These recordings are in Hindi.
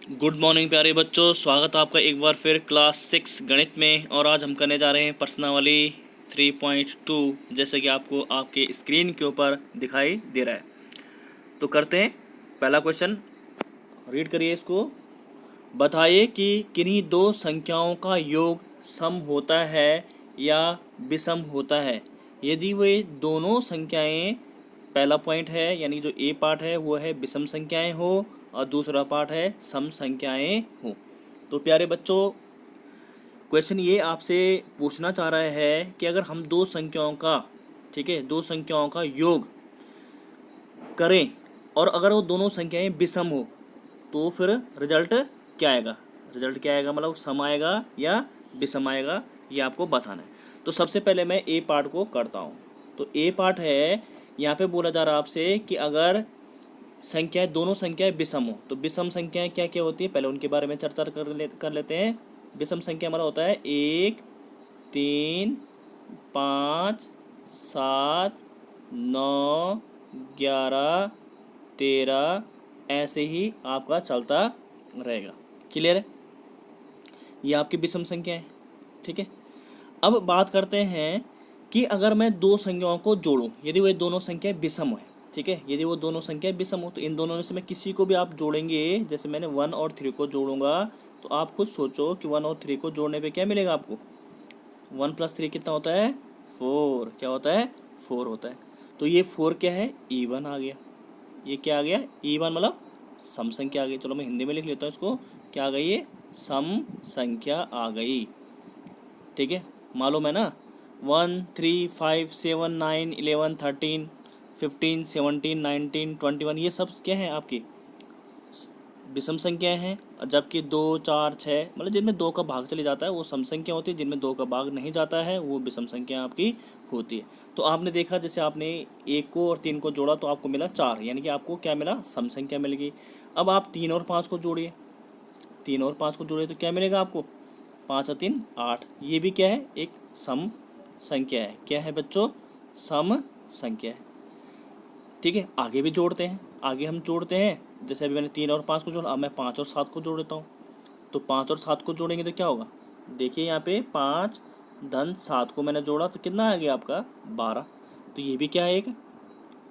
गुड मॉर्निंग प्यारे बच्चों, स्वागत है आपका एक बार फिर क्लास 6 गणित में। और आज हम करने जा रहे हैं प्रश्नावली 3.2, जैसे कि आपको आपके स्क्रीन के ऊपर दिखाई दे रहा है। तो करते हैं पहला क्वेश्चन। रीड करिए इसको। बताइए कि किन्हीं दो संख्याओं का योग सम होता है या विषम होता है यदि वे दोनों संख्याएं, पहला पॉइंट है यानी जो ए पार्ट है वो है विषम संख्याएं हो और दूसरा पार्ट है सम संख्याएं हो। तो प्यारे बच्चों, क्वेश्चन ये आपसे पूछना चाह रहा है कि अगर हम दो संख्याओं का, ठीक है, दो संख्याओं का योग करें और अगर वो दोनों संख्याएं विषम हो तो फिर रिजल्ट क्या आएगा। रिजल्ट क्या आएगा, मतलब सम आएगा या विषम आएगा, ये आपको बताना है। तो सबसे पहले मैं ए पार्ट को करता हूँ। तो ए पार्ट है, यहाँ पे बोला जा रहा है आपसे कि अगर संख्याएं, दोनों संख्याएं विषम हो तो विषम संख्याएं क्या क्या होती है, पहले उनके बारे में चर्चा कर लेते हैं। विषम संख्या हमारा होता है 1, 3, 5, 7, 9, 11, 13, ऐसे ही आपका चलता रहेगा। क्लियर है, ये आपकी विषम संख्या है। ठीक है, अब बात करते हैं कि अगर मैं दो संख्याओं को जोड़ूं, यदि वे दोनों संख्याएं विषम है, ठीक है, यदि वो दोनों संख्याएं विषम हो तो इन दोनों में से मैं किसी को भी आप जोड़ेंगे, जैसे मैंने 1 और 3 को जोड़ूंगा, तो आप खुद सोचो कि 1 और 3 को जोड़ने पे क्या मिलेगा आपको। 1 + 3 कितना होता है, 4। क्या होता है, 4 होता है। तो ये 4 क्या है, E1 आ गया। ये क्या आ गया, E1 मतलब सम संख्या आ गई। चलो मैं हिंदी में लिख लेता हूँ इसको, क्या आ गई, ये सम संख्या आ गई। ठीक है, मालूम है ना। 1, 3, 5, 7, 9, 11, 13, 15, 17, 19, 21, ये सब क्या हैं आपकी विषम संख्याएं हैं। जबकि 2, 4, 6 मतलब जिनमें 2 का भाग चले जाता है वो सम संख्या होती है, जिनमें 2 का भाग नहीं जाता है वो विषम संख्या आपकी होती है। तो आपने देखा, जैसे आपने 1 को और 3 को जोड़ा तो आपको मिला 4, यानी कि आपको क्या मिला, सम संख्या मिल गई। अब आप 3 और 5 को जोड़िए, 3 और 5 को जोड़िए तो क्या मिलेगा आपको, 5 और 3 8। ये भी क्या है, एक सम संख्या है। क्या है बच्चों, सम संख्या है। ठीक है, आगे भी जोड़ते हैं, आगे हम जोड़ते हैं। जैसे अभी मैंने 3 और 5 को जोड़ा, अब मैं 5 और 7 को जोड़ देता हूँ। तो 5 और 7 को जोड़ेंगे तो क्या होगा, देखिए यहाँ पे 5 धन 7 को मैंने जोड़ा तो कितना आ गया आपका, 12। तो ये भी क्या है, एक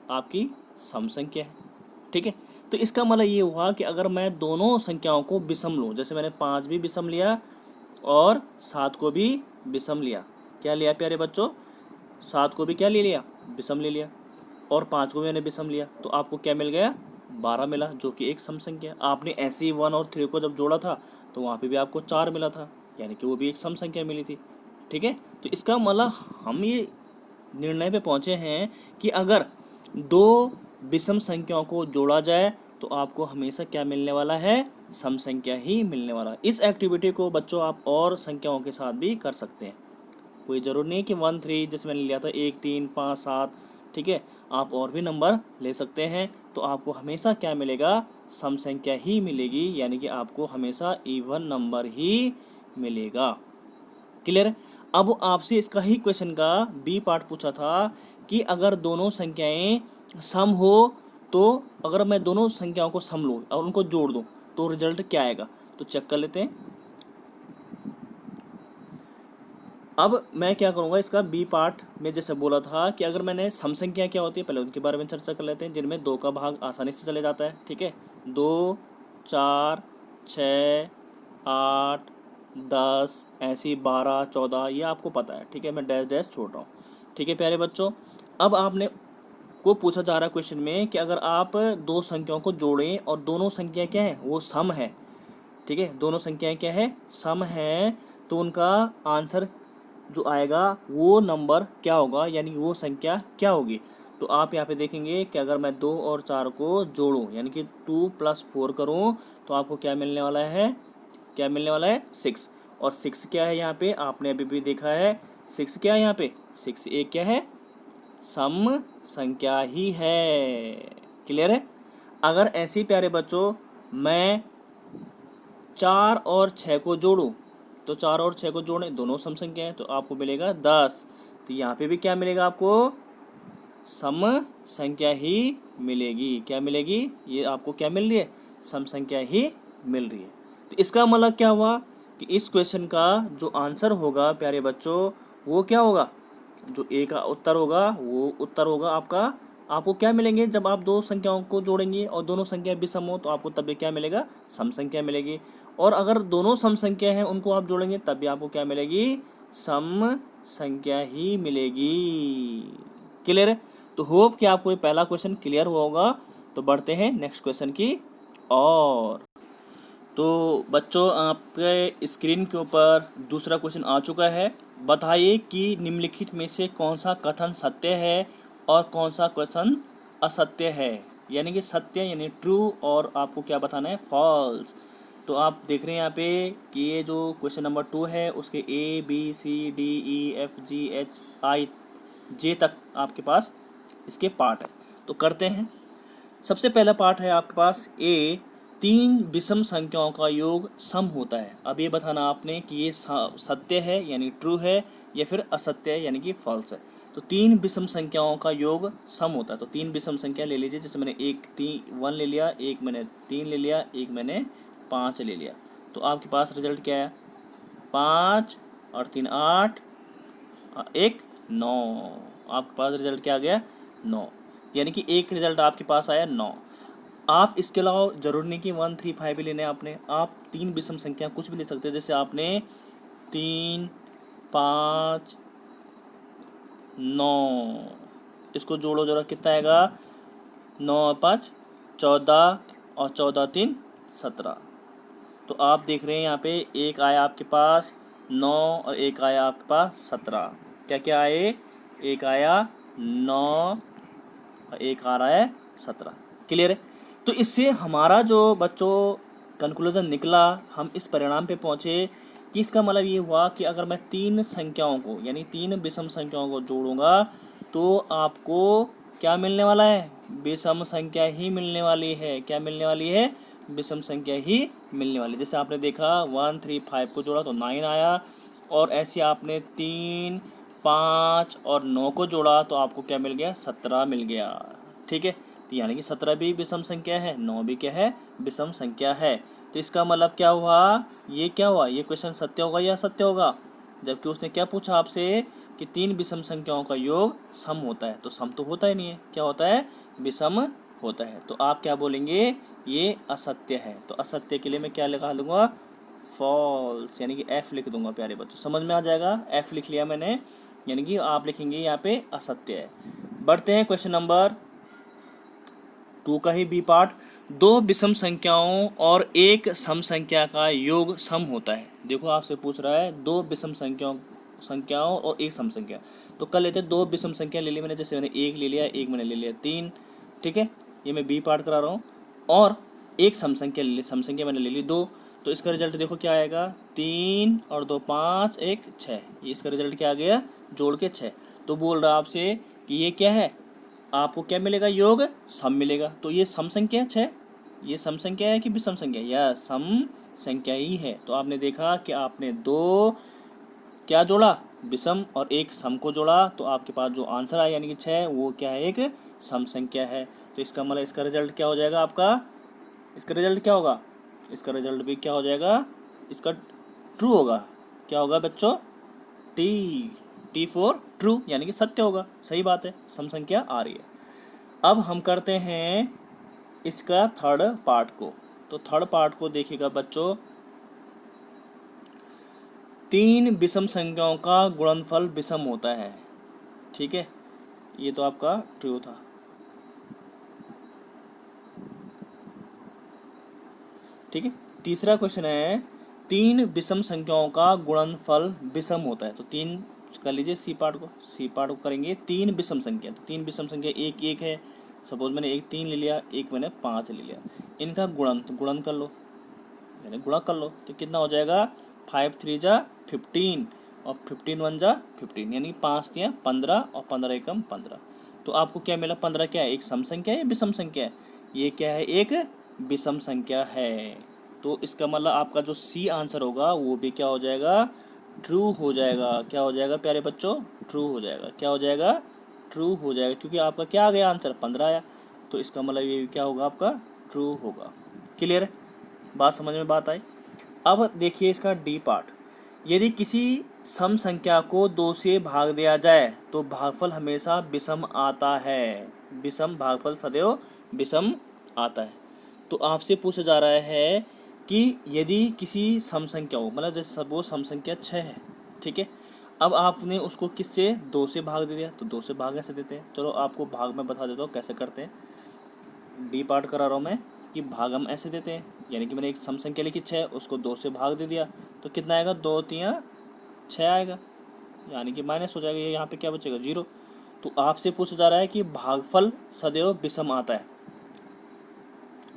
आपकी सम संख्या है। ठीक है, तो इसका मतलब ये हुआ कि अगर मैं दोनों संख्याओं को विषम लूँ, जैसे मैंने 5 भी विषम लिया और 7 को भी विषम लिया, क्या लिया प्यारे बच्चों, 7 को भी क्या ले लिया, विषम ले लिया, और 5 को भी मैंने विषम लिया, तो आपको क्या मिल गया, 12 मिला, जो कि एक सम संख्या है। आपने ऐसे ही 1 और 3 को जब जोड़ा था तो वहाँ पे भी आपको 4 मिला था, यानी कि वो भी एक सम संख्या मिली थी। ठीक है, तो इसका मतलब हम ये निर्णय पे पहुँचे हैं कि अगर दो विषम संख्याओं को जोड़ा जाए तो आपको हमेशा क्या मिलने वाला है, सम संख्या ही मिलने वाला है। इस एक्टिविटी को बच्चों आप और संख्याओं के साथ भी कर सकते हैं, कोई ज़रूर नहीं है कि 1, 3 जैसे मैंने लिया था 1, 3, 5, 7। ठीक है, आप और भी नंबर ले सकते हैं, तो आपको हमेशा क्या मिलेगा, सम संख्या ही मिलेगी, यानी कि आपको हमेशा इवन नंबर ही मिलेगा। क्लियर है। अब आपसे इसका ही क्वेश्चन का बी पार्ट पूछा था कि अगर दोनों संख्याएं सम हो तो अगर मैं दोनों संख्याओं को सम लूँ और उनको जोड़ दूँ तो रिजल्ट क्या आएगा। तो चेक कर लेते हैं। अब मैं क्या करूँगा, इसका बी पार्ट में जैसे बोला था कि अगर मैंने सम संख्या क्या होती है पहले उनके बारे में चर्चा कर लेते हैं, जिनमें 2 का भाग आसानी से चले जाता है। ठीक है, 2, 4, 6, 8, 10, ऐसी 12, 14, ये आपको पता है। ठीक है, मैं डैश डैश छोड़ रहा हूँ। ठीक है प्यारे बच्चों, अब आपने को पूछा जा रहा है क्वेश्चन में कि अगर आप दो संख्याओं को जोड़ें और दोनों संख्या क्या है, वो सम है। ठीक है, दोनों संख्याएं क्या है, सम है, तो उनका आंसर जो आएगा वो नंबर क्या होगा, यानी वो संख्या क्या होगी। तो आप यहाँ पे देखेंगे कि अगर मैं 2 और 4 को जोड़ूं यानी कि 2 + 4 करूं तो आपको क्या मिलने वाला है, क्या मिलने वाला है, 6। और 6 क्या है यहाँ पे, आपने अभी भी देखा है 6 क्या है यहाँ पे, 6 एक क्या है, सम संख्या ही है। क्लियर है। अगर ऐसे ही प्यारे बच्चों मैं 4 और 6 को जोड़ूं तो 4 और 6 को जोड़ें, दोनों सम संख्या है, तो आपको मिलेगा 10। तो यहाँ पे भी क्या मिलेगा आपको, सम संख्या ही मिलेगी। क्या मिलेगी, ये आपको क्या मिल रही है, सम संख्या ही मिल रही है। तो इसका मतलब क्या हुआ कि इस क्वेश्चन का जो आंसर होगा प्यारे बच्चों वो क्या होगा, जो ए का उत्तर होगा वो उत्तर होगा आपका, आपको क्या मिलेंगे जब आप दो संख्याओं को जोड़ेंगे और दोनों संख्या विषम हो तो आपको तब भी क्या मिलेगा, सम संख्या मिलेगी। और अगर दोनों सम संख्या हैं उनको आप जोड़ेंगे तब भी आपको क्या मिलेगी, सम संख्या ही मिलेगी। क्लियर है? तो होप कि आपको ये पहला क्वेश्चन क्लियर हुआ होगा। तो बढ़ते हैं नेक्स्ट क्वेश्चन की और। तो बच्चों आपके स्क्रीन के ऊपर दूसरा क्वेश्चन आ चुका है। बताइए कि निम्नलिखित में से कौन सा कथन सत्य है और कौन सा क्वेश्चन असत्य है, यानी कि सत्य यानी ट्रू और आपको क्या बताना है, फॉल्स। तो आप देख रहे हैं यहाँ पे कि ये जो क्वेश्चन नंबर 2 है उसके ABCDEFGHI जे तक आपके पास इसके पार्ट है। तो करते हैं। सबसे पहला पार्ट है आपके पास ए, 3 विषम संख्याओं का योग सम होता है। अब ये बताना आपने कि ये सत्य है यानी ट्रू है या फिर असत्य है यानी कि फॉल्स है। तो 3 विषम संख्याओं का योग सम होता है। तो 3 विषम संख्या ले लीजिए, जैसे मैंने 1 ले लिया, एक मैंने 3 ले लिया, एक मैंने 5 ले लिया। तो आपके पास रिजल्ट क्या है, 5 और 3 8 और 1 9। आपके पास रिजल्ट क्या आ गया, 9, यानी कि एक रिजल्ट आपके पास आया 9। आप इसके अलावा जरूर नहीं कि 1 3 5 भी लेने आपने, आप 3 विषम संख्या कुछ भी ले सकते हैं। जैसे आपने 3 5 9 इसको जोड़ो जरा, कितना आएगा, 9 और 5 14 और 14 3 17। तो आप देख रहे हैं यहाँ पे एक आया आपके पास 9 और एक आया आपके पास 17। क्या क्या आए, एक आया 9 और एक आ रहा है 17। क्लियर है? तो इससे हमारा जो बच्चों कंक्लूजन निकला, हम इस परिणाम पे पहुँचे कि इसका मतलब ये हुआ कि अगर मैं 3 संख्याओं को यानी 3 विषम संख्याओं को जोड़ूंगा तो आपको क्या मिलने वाला है, विषम संख्या ही मिलने वाली है। क्या मिलने वाली है, विषम संख्या ही मिलने वाली। जैसे आपने देखा 1 3 5 को जोड़ा तो 9 आया, और ऐसे आपने 3 5 और 9 को जोड़ा तो आपको क्या मिल गया, 17 मिल गया। ठीक है, तो यानी कि 17 भी विषम संख्या है, 9 भी क्या है, विषम संख्या है। तो इसका मतलब क्या हुआ, ये क्या हुआ, ये क्वेश्चन सत्य होगा या असत्य होगा, जबकि उसने क्या पूछा आपसे कि 3 विषम संख्याओं का योग सम होता है। तो सम तो होता ही नहीं है, क्या होता है, विषम होता है। तो आप क्या बोलेंगे, ये असत्य है। तो असत्य के लिए मैं क्या लिखा लूँगा, फॉल्स, यानी कि एफ लिख दूंगा। प्यारे बच्चों समझ में आ जाएगा, एफ लिख लिया मैंने, यानी कि आप लिखेंगे यहाँ पे असत्य है। बढ़ते हैं क्वेश्चन नंबर 2 का ही बी पार्ट। 2 विषम संख्याओं और एक सम संख्या का योग सम होता है। देखो आपसे पूछ रहा है 2 विषम संख्याओं और एक सम संख्या। तो कर लेते हैं, 2 विषम संख्या ले ली मैंने, जैसे मैंने 1 ले लिया, एक मैंने ले लिया 3। ठीक है, ये मैं बी पार्ट करा रहा हूँ। और एक सम संख्या ले ली, सम संख्या मैंने ले ली 2। तो इसका रिजल्ट देखो क्या आएगा, 3 और 2 5 1 6। ये इसका रिजल्ट क्या आ गया, जोड़ के 6। तो बोल रहा आपसे कि ये क्या है, आपको क्या मिलेगा, योग सम मिलेगा। तो ये सम संख्या है 6, ये सम संख्या है कि विषम संख्या है, या सम संख्या ही है। तो आपने देखा कि आपने 2 क्या जोड़ा, विषम, और एक सम को जोड़ा, तो आपके पास जो आंसर आया यानी कि 6 वो क्या है, एक सम संख्या है। तो इसका मतलब इसका रिजल्ट क्या हो जाएगा आपका, इसका रिजल्ट क्या होगा, इसका रिजल्ट भी क्या हो जाएगा, इसका ट्रू होगा। क्या होगा बच्चों, टी फॉर ट्रू, यानी कि सत्य होगा। सही बात है, सम संख्या आ रही है। अब हम करते हैं इसका थर्ड पार्ट को। तो थर्ड पार्ट को देखिएगा बच्चों, 3 विषम संख्याओं का गुणनफल विषम होता है। ठीक है, ये तो आपका ट्रू था। ठीक है, तीसरा क्वेश्चन है, 3 विषम संख्याओं का गुणनफल विषम होता है। तो 3 कर लीजिए, सी पार्ट को करेंगे, 3 विषम संख्या। तो 3 विषम संख्या एक एक है, सपोज मैंने एक 3 ले लिया, एक मैंने 5 ले लिया, इनका गुणन, तो गुणन कर लो, यानी गुणा कर लो। तो कितना हो जाएगा, 5 3 जा 15 और 15 1 जा 15, यानी 5 3 15 और 15 एकम 15। तो आपको क्या मिला, 15 क्या है, एक सम संख्या है या विषम संख्या है, ये क्या है, एक विषम संख्या है। तो इसका मतलब आपका जो सी आंसर होगा वो भी क्या हो जाएगा, ट्रू हो जाएगा। क्या हो जाएगा प्यारे बच्चों, ट्रू हो जाएगा। क्या हो जाएगा, ट्रू हो जाएगा, क्योंकि आपका क्या आ गया आंसर, 15 आया। तो इसका मतलब ये क्या होगा, आपका ट्रू होगा। क्लियर है? बात समझ में बात आई। अब देखिए इसका डी पार्ट। यदि किसी सम संख्या को 2 से भाग दिया जाए तो भागफल हमेशा विषम आता है। विषम भागफल सदैव विषम आता है। तो आपसे पूछा जा रहा है कि यदि किसी सम संख्या हो, मतलब जैसे वो सम संख्या 6 है, ठीक है। अब आपने उसको किससे 2 से भाग दे दिया, तो 2 से भाग ऐसे देते हैं। चलो आपको भाग में बता देता हूँ कैसे करते हैं। डी पार्ट करा रहा हूँ मैं कि भाग हम ऐसे देते हैं, यानी कि मैंने एक सम संख्या लिखी 6, उसको 2 से भाग दे दिया तो कितना आएगा, 2 3 6 आएगा, यानी कि माइनस हो जाएगा। यहाँ पे क्या बचेगा, 0। तो आपसे पूछा जा रहा है कि भागफल सदैव विषम आता है।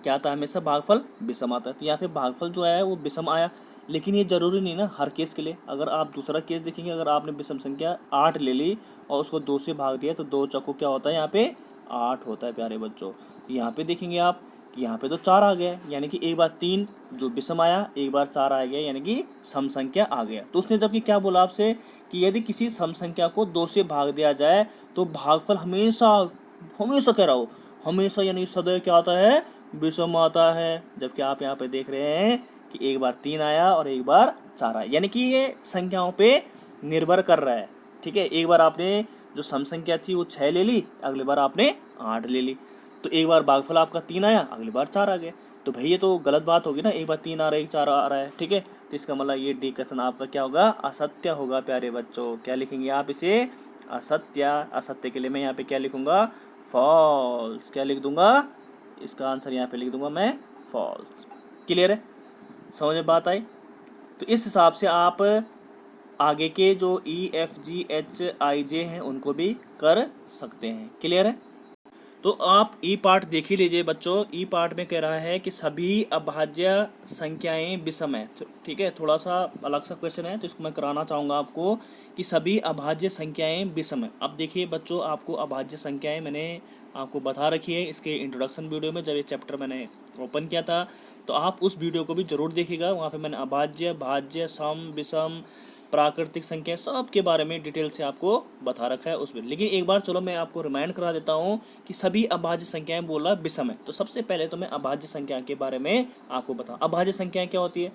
क्या आता है, हमेशा भागफल विषम आता है। तो यहाँ पे भागफल जो है वो विषम आया, लेकिन ये जरूरी नहीं ना हर केस के लिए। अगर आप दूसरा केस देखेंगे, अगर आपने विषम संख्या 8 ले ली और उसको 2 से भाग दिया तो 2 चौको क्या होता है, यहाँ पे 8 होता है प्यारे बच्चों। तो यहाँ पे देखेंगे आप, यहाँ पे तो 4 आ गया, यानी कि एक बार 3 जो विषम आया, एक बार 4 आ गया, यानी कि सम संख्या आ गया। तो उसने जबकि क्या बोला आपसे कि यदि किसी सम संख्या को 2 से भाग दिया जाए तो भागफल हमेशा, हमेशा कह रहा हो, हमेशा यानी सदैव क्या आता है, विषम आता है। जबकि आप यहाँ पे देख रहे हैं कि एक बार 3 आया और एक बार 4 आया, यानी कि ये संख्याओं पे निर्भर कर रहा है, ठीक है। एक बार आपने जो सम संख्या थी वो 6 ले ली, अगली बार आपने 8 ले ली, तो एक बार भागफल आपका 3 आया, अगली बार 4 आ गया। तो भाई ये तो गलत बात होगी ना, एक बार 3 आ रहा है, एक 4 आ रहा है, ठीक है। तो इसका मतलब ये डी क्वेश्चन आपका क्या होगा, असत्य होगा प्यारे बच्चों। क्या लिखेंगे आप इसे, असत्य। असत्य के लिए मैं यहाँ पे क्या लिखूंगा, फॉल्स। क्या लिख दूंगा, इसका आंसर यहाँ पे लिख दूंगा मैं, फॉल्स। क्लियर है, समझ में बात आई। तो इस हिसाब से आप आगे के जो EFGHIJ हैं उनको भी कर सकते हैं। क्लियर है। तो आप ई पार्ट देख ही लीजिए बच्चों। ई पार्ट में कह रहा है कि सभी अभाज्य संख्याएं विषम है, ठीक है। थोड़ा सा अलग सा क्वेश्चन है तो इसको मैं कराना चाहूँगा आपको कि सभी अभाज्य संख्याएं विषम है। अब देखिए बच्चों, आपको अभाज्य संख्याएं मैंने आपको बता रखी है इसके इंट्रोडक्शन वीडियो में, जब ये चैप्टर मैंने ओपन किया था। तो आप उस वीडियो को भी जरूर देखिएगा, वहाँ पे मैंने अभाज्य, भाज्य, सम, विषम, प्राकृतिक संख्या सब के बारे में डिटेल से आपको बता रखा है उसमें। लेकिन एक बार चलो मैं आपको रिमाइंड करा देता हूँ कि सभी अभाज्य संख्याएं बोला विषम है। तो सबसे पहले तो मैं अभाज्य संख्या के बारे में आपको बताऊँ। अभाज्य संख्याएं क्या होती है,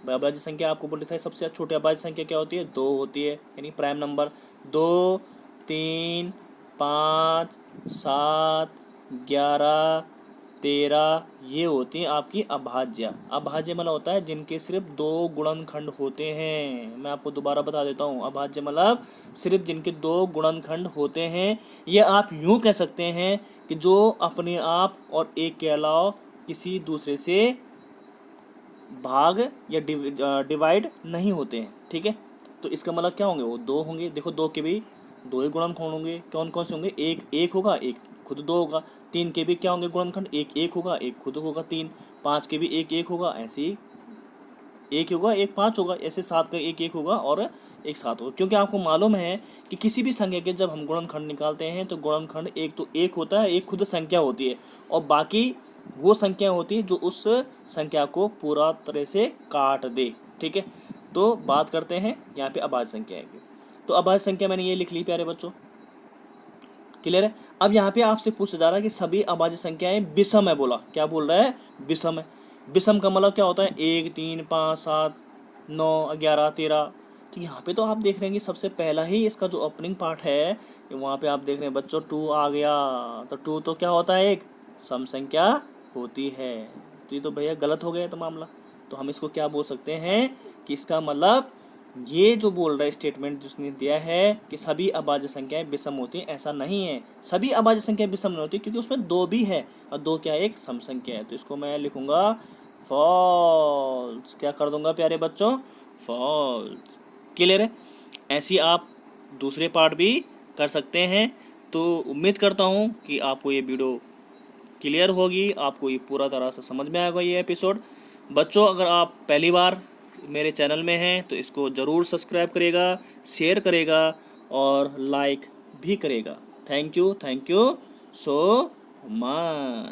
अभाज्य संख्या आपको बोल रहा था सबसे छोटी अभाज्य संख्या क्या होती है, 2 होती है, यानी प्राइम नंबर। 2 3 5 7 11 13 ये होती है आपकी अभाज्य। अभाज्य मतलब होता है जिनके सिर्फ 2 गुणनखंड होते हैं। मैं आपको दोबारा बता देता हूँ, अभाज्य मतलब सिर्फ जिनके 2 गुणनखंड होते हैं। ये आप यूँ कह सकते हैं कि जो अपने आप और एक के अलावा किसी दूसरे से भाग या डिवाइड नहीं होते हैं, ठीक है। तो इसका मतलब क्या होंगे, वो 2 होंगे। देखो 2 के भी 2 ही गुणनखंड होंगे, कौन कौन से होंगे, एक 1 होगा, एक खुद 2 होगा। 3 के भी क्या होंगे गुणनखंड, एक 1 होगा, एक खुद होगा 3। 5 के भी एक 1 होगा, ऐसे ही 1 होगा, एक 5 होगा, ऐसे 7 का एक 1 होगा और एक 7 होगा। क्योंकि आपको मालूम है कि किसी भी संख्या के जब हम गुणनखंड निकालते हैं तो गुणनखंड एक तो 1 होता है, एक खुद संख्या होती है, और बाकी वो संख्या होती है जो उस संख्या को पूरा तरह से काट दे, ठीक है। तो बात करते हैं यहाँ पे अभाज्य संख्या की। तो अभाज्य संख्या मैंने ये लिख ली प्यारे बच्चों, क्लियर है। अब यहाँ पे आपसे पूछा जा रहा है कि सभी अभाज्य संख्याएं विषम है, बोला क्या बोल रहा है, विषम है। विषम का मतलब क्या होता है, 1 3 5 7 9 11 13। तो यहाँ पे तो आप देख रहे हैं कि सबसे पहला ही इसका जो ओपनिंग पार्ट है वहाँ पे आप देख रहे हैं बच्चों 2 आ गया। तो 2 तो क्या होता है, एक सम संख्या होती है। तो ये तो भैया गलत हो गया तो मामला। तो हम इसको क्या बोल सकते हैं कि इसका मतलब ये जो बोल रहा है स्टेटमेंट जिसने दिया है कि सभी अभाज्य संख्याएं विषम होती हैं, ऐसा नहीं है। सभी अभाज्य संख्याएं विषम नहीं होती क्योंकि उसमें 2 भी है और 2 क्या एक सम संख्या है। तो इसको मैं लिखूंगा फॉल्स। क्या कर दूंगा प्यारे बच्चों, फॉल्स। क्लियर है। ऐसी आप दूसरे पार्ट भी कर सकते हैं। तो उम्मीद करता हूँ कि आपको ये वीडियो क्लियर होगी, आपको ये पूरा तरह से समझ में आएगा ये एपिसोड। बच्चों अगर आप पहली बार मेरे चैनल में हैं तो इसको ज़रूर सब्सक्राइब करेगा, शेयर करेगा और लाइक भी करेगा। Thank you so much.